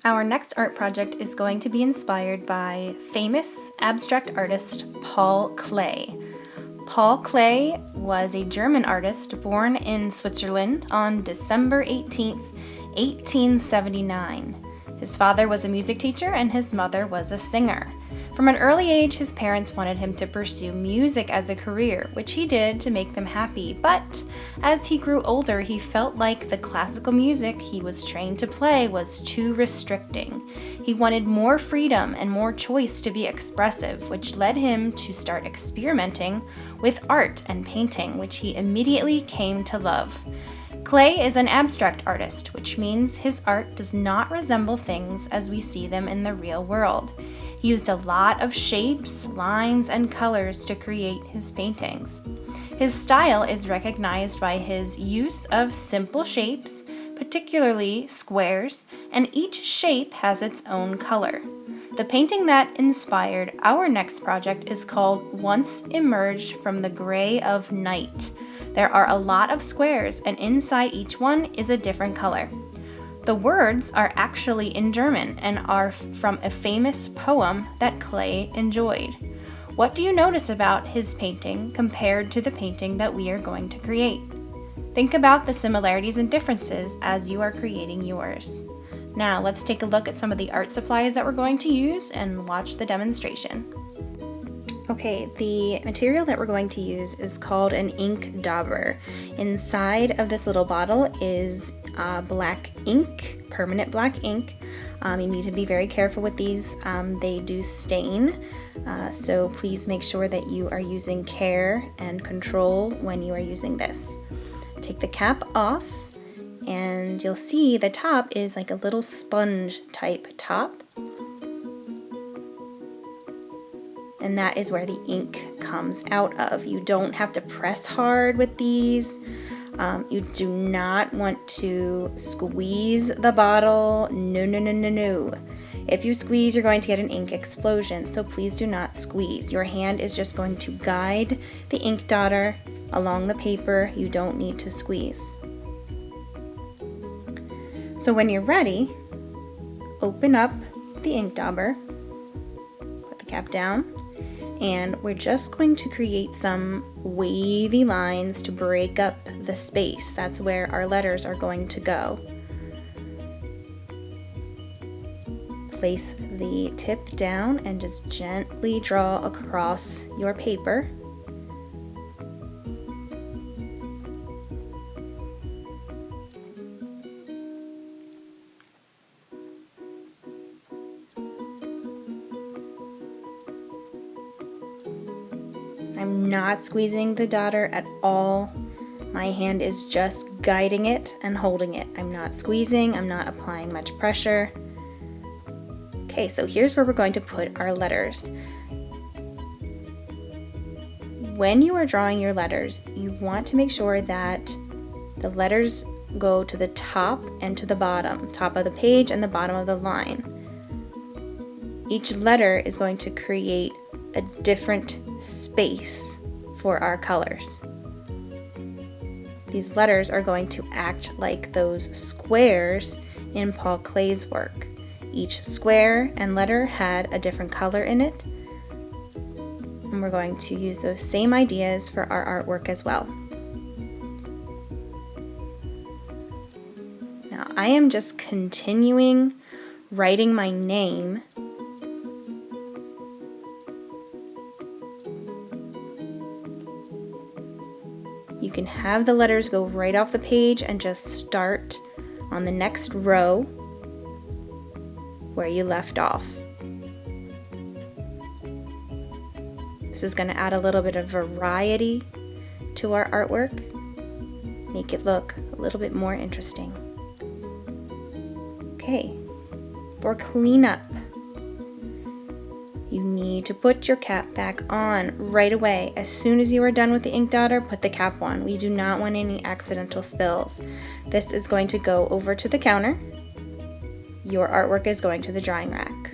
Our next art project is going to be inspired by famous abstract artist Paul Klee. Paul Klee was a German artist born in Switzerland on December 18th, 1879. His father was a music teacher and his mother was a singer. From an early age, his parents wanted him to pursue music as a career, which he did to make them happy. But as he grew older, he felt like the classical music he was trained to play was too restricting. He wanted more freedom and more choice to be expressive, which led him to start experimenting with art and painting, which he immediately came to love. Klee is an abstract artist, which means his art does not resemble things as we see them in the real world. He used a lot of shapes, lines, and colors to create his paintings. His style is recognized by his use of simple shapes, particularly squares, and each shape has its own color. The painting that inspired our next project is called Once Emerged from the Gray of Night. There are a lot of squares, and inside each one is a different color. The words are actually in German and are from a famous poem that Klee enjoyed. What do you notice about his painting compared to the painting that we are going to create? Think about the similarities and differences as you are creating yours. Now let's take a look at some of the art supplies that we're going to use and watch the demonstration. Okay, the material that we're going to use is called an ink dauber. Inside of this little bottle is black ink, permanent black ink. You need to be very careful with these. They do stain, so please make sure that you are using care and control when you are using this. Take the cap off, and you'll see the top is like a little sponge type top. And that is where the ink comes out of. You don't have to press hard with these. You do not want to squeeze the bottle. No, no, no, no, no. If you squeeze, you're going to get an ink explosion, so please do not squeeze. Your hand is just going to guide the ink dauber along the paper. You don't need to squeeze. So when you're ready, open up the ink dauber, put the cap down, and we're just going to create some wavy lines to break up the space. That's where our letters are going to go. Place the tip down and just gently draw across your paper. I'm not squeezing the dauber at all. My hand is just guiding it and holding it. I'm not squeezing, I'm not applying much pressure. Okay, so here's where we're going to put our letters. When you are drawing your letters, you want to make sure that the letters go to the top and to the bottom, top of the page and the bottom of the line. Each letter is going to create a different space for our colors. These letters are going to act like those squares in Paul Klee's work. Each square and letter had a different color in it, and we're going to use those same ideas for our artwork as well. Now I am just continuing writing my name. You can have the letters go right off the page and just start on the next row where you left off. This is going to add a little bit of variety to our artwork, make it look a little bit more interesting. Okay, for cleanup, you need to put your cap back on right away. As soon as you are done with the ink dauber, put the cap on. We do not want any accidental spills. This is going to go over to the counter. Your artwork is going to the drying rack.